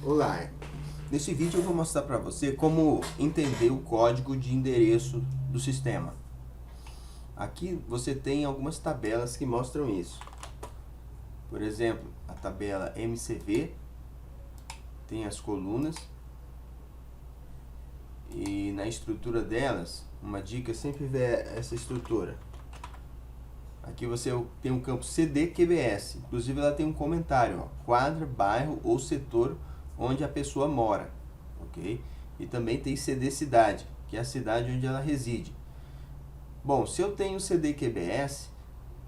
Olá, nesse vídeo eu vou mostrar para você como entender o código de endereço do sistema. Aqui você tem algumas tabelas que mostram isso. Por exemplo, a tabela MCV tem as colunas e na estrutura delas, uma dica é sempre ver essa estrutura. Aqui você tem um campo CDQBS, inclusive ela tem um comentário, quadra, bairro ou setor onde a pessoa mora, ok? E também tem CD cidade, que é a cidade onde ela reside. Bom, se eu tenho CDQBS,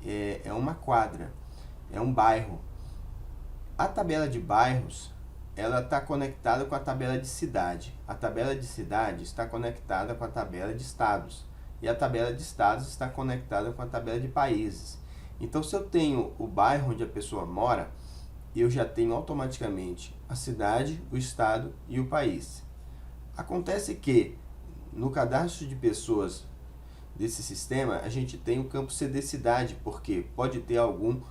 é uma quadra, é um bairro. A tabela de bairros, ela está conectada com a tabela de cidade. A tabela de cidade está conectada com a tabela de estados. E a tabela de estados está conectada com a tabela de países. Então, se eu tenho o bairro onde a pessoa mora, eu já tenho automaticamente a cidade, o estado e o país. Acontece que no cadastro de pessoas desse sistema, a gente tem o campo CD cidade, porque pode ter algum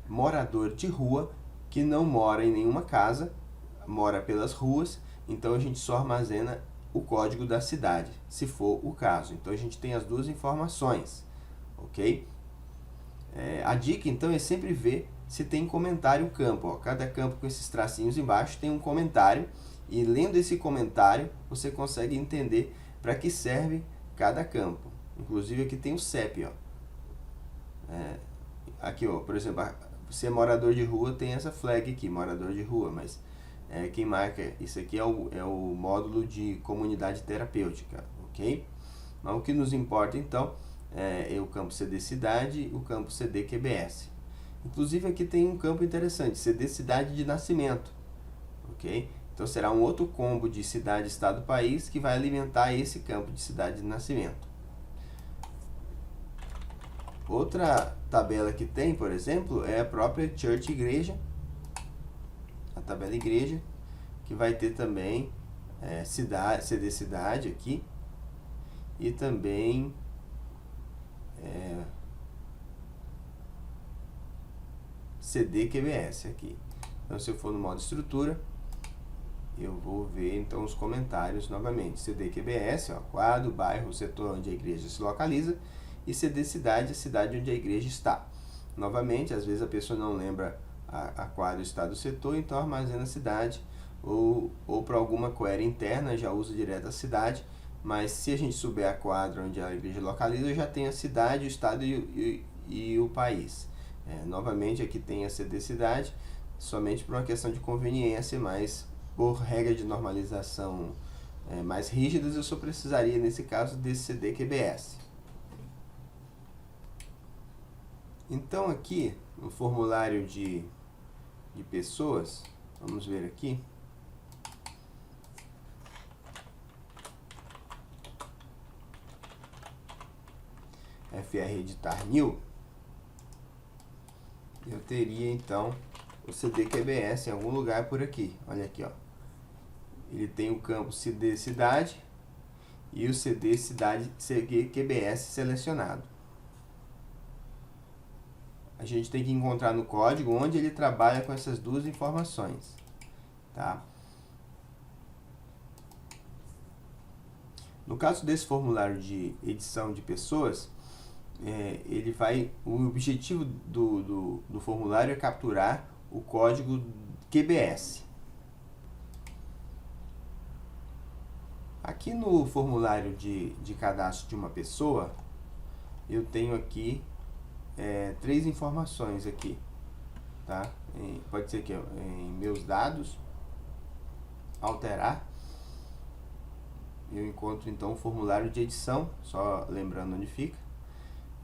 morador de rua que não mora em nenhuma casa, mora pelas ruas, então a gente só armazena o código da cidade, se for o caso. Então a gente tem as duas informações, ok? A dica então é sempre ver se tem comentário campo. Ó. Cada campo com esses tracinhos embaixo tem um comentário, e lendo esse comentário você consegue entender para que serve cada campo. Inclusive aqui tem o CEP. Ó. Aqui, ó, por exemplo, se é morador de rua, tem essa flag aqui, morador de rua, mas quem marca isso aqui é o módulo de comunidade terapêutica, ok? Mas o que nos importa então é o campo CD cidade e o campo CD QBS. Inclusive aqui tem um campo interessante, CD cidade de nascimento, ok? Então será um outro combo de cidade, estado, país que vai alimentar esse campo de cidade de nascimento. Outra tabela que tem, por exemplo, é a própria Church Igreja, a tabela igreja, que vai ter também cidade, CD cidade aqui, e também CD QBS aqui. Então, se eu for no modo estrutura, eu vou ver então os comentários novamente. CD QBS, ó, quadro, bairro, setor onde a igreja se localiza, e CD cidade, a cidade onde a igreja está. Novamente, às vezes a pessoa não lembra a quadro, estado, setor, então armazena a cidade, ou para alguma query interna já usa direto a cidade, mas se a gente souber a quadra onde a igreja localiza, eu já tenho a cidade, o estado e o país. Novamente aqui tem a CD cidade, somente por uma questão de conveniência, mas por regra de normalização mais rígidas, eu só precisaria nesse caso desse CD QBS. Então aqui no formulário de pessoas, vamos ver aqui. FR editar new, eu teria então o CD QBS em algum lugar por aqui. Olha aqui, ó. Ele tem o campo CD cidade e o CD cidade QBS selecionado. A gente tem que encontrar no código onde ele trabalha com essas duas informações, tá? No caso desse formulário de edição de pessoas, o objetivo do formulário é capturar o código QBS. Aqui no formulário de cadastro de uma pessoa, eu tenho aqui 3 informações aqui, tá? Pode ser que em meus dados, alterar, eu encontro então o formulário de edição, só lembrando onde fica.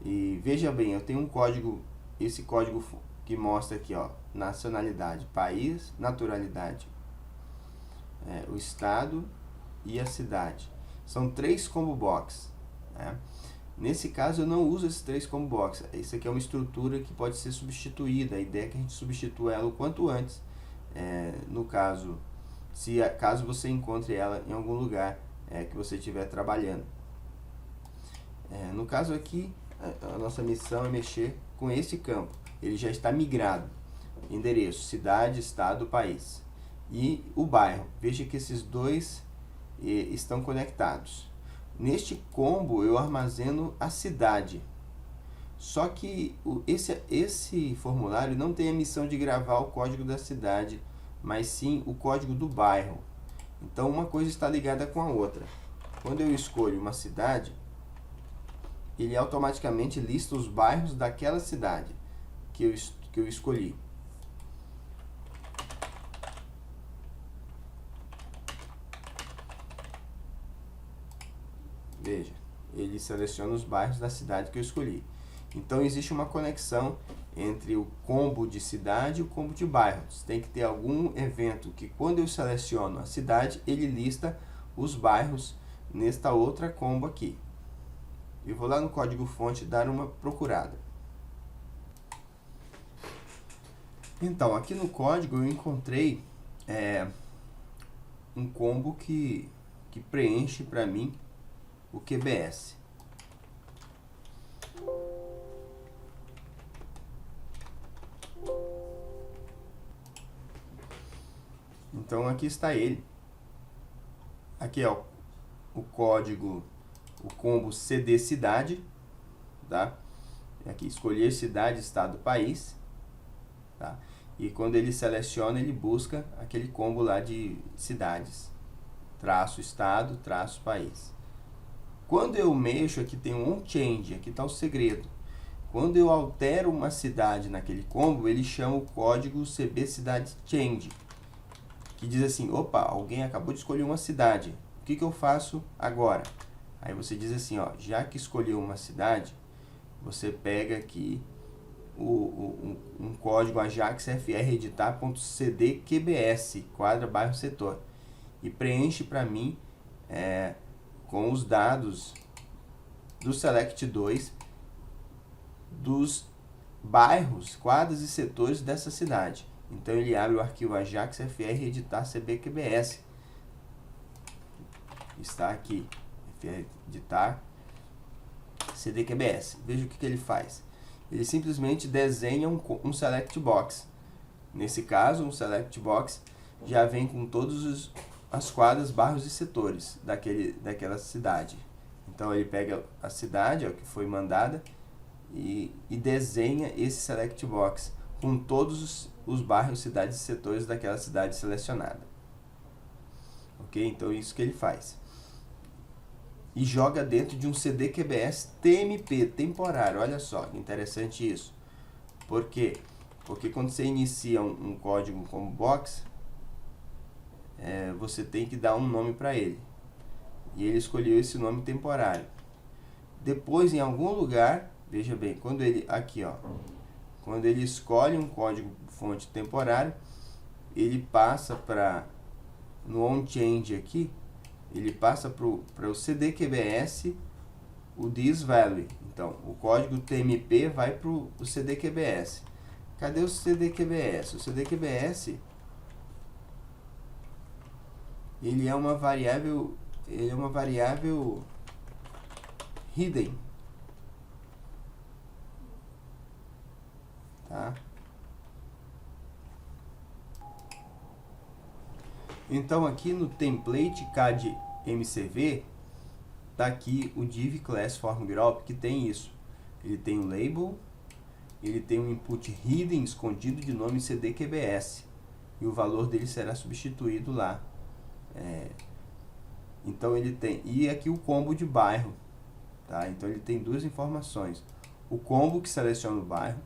E veja bem, eu tenho um código, esse código que mostra aqui, ó, nacionalidade, país, naturalidade, o estado e a cidade. São 3 combo box, né? Nesse caso eu não uso esses 3 combo box. Isso aqui é uma estrutura que pode ser substituída. A ideia é que a gente substitua ela o quanto antes. No caso, caso você encontre ela em algum lugar que você estiver trabalhando. No caso aqui, a nossa missão é mexer com esse campo. Ele já está migrado. Endereço, cidade, estado, país. e o bairro. Veja que esses dois estão conectados. Neste combo eu armazeno a cidade. Só que esse formulário não tem a missão de gravar o código da cidade, mas sim o código do bairro. Então uma coisa está ligada com a outra. Quando eu escolho uma cidade, ele automaticamente lista os bairros daquela cidade que eu escolhi. Veja, ele seleciona os bairros da cidade que eu escolhi. Então existe uma conexão entre o combo de cidade e o combo de bairros. Tem que ter algum evento que, quando eu seleciono a cidade, ele lista os bairros nesta outra combo aqui. Eu vou lá no código fonte dar uma procurada. Então, aqui no código eu encontrei um combo que preenche para mim o QBS. Então aqui está ele. Aqui é o código, o combo CD cidade, tá? Aqui escolher cidade, estado, país, tá? E quando ele seleciona, ele busca aquele combo lá de cidades, traço estado, traço país. Quando eu mexo, aqui tem um onChange, aqui está o segredo. Quando eu altero uma cidade naquele combo, ele chama o código CB cidade change, que diz assim: opa, alguém acabou de escolher uma cidade, o que eu faço agora? Aí você diz assim, ó, já que escolheu uma cidade, você pega aqui um código Ajax FR editar.cdqbs, quadra, bairro, setor, e preenche para mim com os dados do Select 2 dos bairros, quadras e setores dessa cidade. Então ele abre o arquivo Ajax FR editar CBQBS. Está aqui, FR editar CDQBS. Veja o que ele faz. Ele simplesmente desenha um select box. Nesse caso, um select box já vem com todas as quadras, bairros e setores daquela cidade. Então ele pega a cidade, ó, que foi mandada, e desenha esse select box com todos os bairros, cidades e setores daquela cidade selecionada. Ok? Então é isso que ele faz. E joga dentro de um CDQBS TMP, temporário. Olha só, que interessante isso. Por quê? Porque quando você inicia um código como box, você tem que dar um nome para ele. E ele escolheu esse nome temporário. Depois, em algum lugar, veja bem, quando ele, aqui ó, quando ele escolhe um código fonte temporário, ele passa para, no onChange aqui, ele passa para o CDQBS o thisValue. Então, o código TMP vai para o CDQBS. Cadê o CDQBS? O CDQBS, ele é uma variável hidden, tá? Então aqui no template CAD MCV tá aqui o div class form group, que tem isso. Ele tem um label, ele tem um input hidden escondido de nome CDQBS e o valor dele será substituído lá. Então ele tem, e aqui o combo de bairro, tá? Então ele tem duas informações: o combo que seleciona o bairro,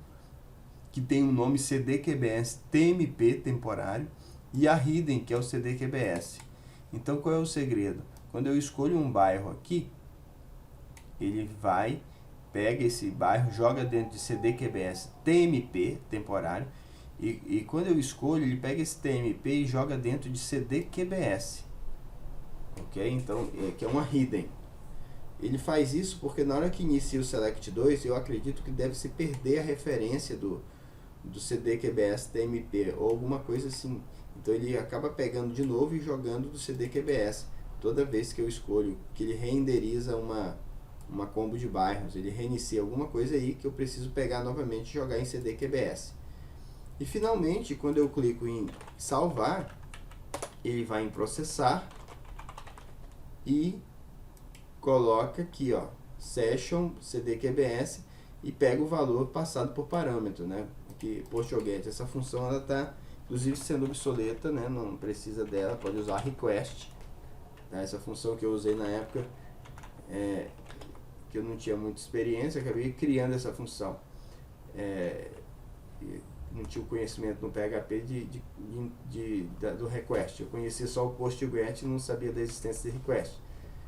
que tem o nome CDQBS TMP temporário, e a hidden, que é o CDQBS. Então qual é o segredo? Quando eu escolho um bairro aqui, ele vai, pega esse bairro, joga dentro de CDQBS TMP temporário, e quando eu escolho, ele pega esse TMP e joga dentro de CDQBS. Ok? Então, que é uma hidden. Ele faz isso porque na hora que inicia o Select 2, eu acredito que deve se perder a referência do CDQBS TMP ou alguma coisa assim. Então ele acaba pegando de novo e jogando do CDQBS toda vez que eu escolho, que ele renderiza uma combo de bairros. Ele reinicia alguma coisa aí que eu preciso pegar novamente e jogar em CDQBS. E finalmente, quando eu clico em salvar, ele vai em processar e coloca aqui, ó, session cdqbs e pega o valor passado por parâmetro, né? Aqui, post.get, essa função ela está inclusive sendo obsoleta, né? Não precisa dela, pode usar request, tá? Essa função que eu usei na época, que eu não tinha muita experiência, acabei criando essa função. Não tinha o conhecimento no PHP do request, eu conhecia só o post.get e não sabia da existência de request,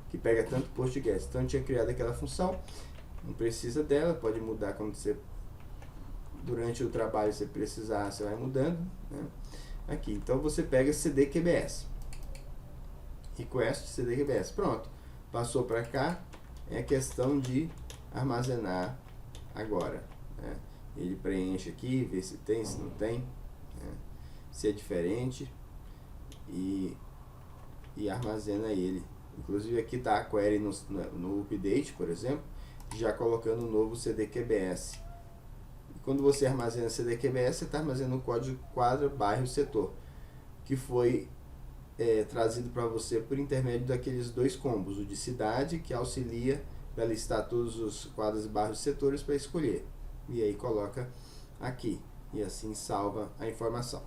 que pega tanto post.get. Então eu tinha criado aquela função, não precisa dela, pode mudar quando você, durante o trabalho, você precisar, você vai mudando, né? Aqui, então você pega cdqbs, request cdqbs, pronto, passou para cá, é questão de armazenar agora, né? Ele preenche aqui, vê se tem, se não tem, né? Se é diferente e armazena ele. Inclusive aqui está a query no update, por exemplo, já colocando o novo cdqbs. E quando você armazena cdqbs, você está armazenando o código quadra, bairro, setor, que foi trazido para você por intermédio daqueles dois combos, o de cidade, que auxilia para listar todos os quadros, bairros e setores para escolher. E aí coloca aqui, e assim salva a informação.